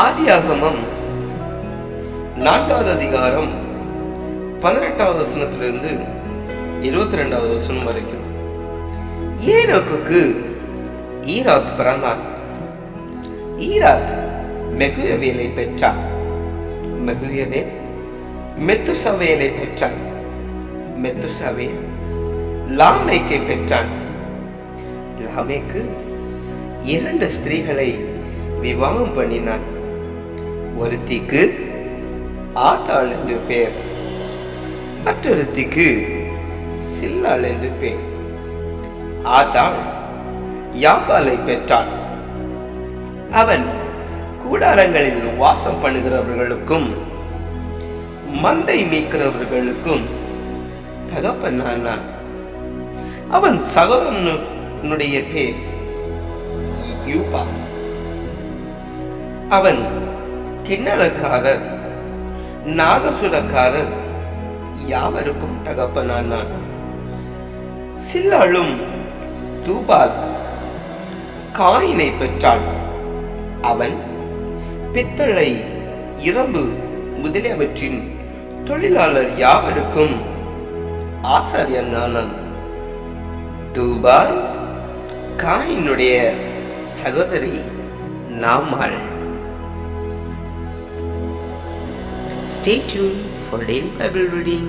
ஆதியாகமம் 4வது அதிகாரம் 18வது வசனத்திலிருந்து 22வது வசனம் வரைக்கும். ஏனோக்குக்கு ஈராத் பிறந்தார். ஈராத் மெகுயவேலை பெற்றார். மெகுயவேல் மெத்துசவேலை பெற்றான். மெத்துசவேல் லாமேக்கை பெற்றான். லாமேக்கு 2 ஸ்திரீகளை விவாகம் பண்ணினான். ஒருத்திக்கு ஆதாள் என்று பெயர், மற்றொருத்திக்கு சில்லாள் என்று பெயர். ஆதாள் யாபாலை பெற்றான். அவன் கூடாரங்களில் வாசம் பண்ணுகிறவர்களுக்கும் மந்தை மீட்கிறவர்களுக்கும் தகப்பனானான். அவன் சகோதரனுடைய பேர் யூபா. அவன் கிண்ணறக்காரர், நாகசுரக்காரர் யாவருக்கும் தகப்பனானான். சில்லாளும் தூபால் காயினை பெற்றான். அவன் பித்தளை, இரும்பு முதலியவற்றின் தொழிலாளர் யாவருக்கும் ஆசாரியனானான். தூபால் காயினுடைய சகோதரி நாமாள். Stay tuned for daily Bible reading.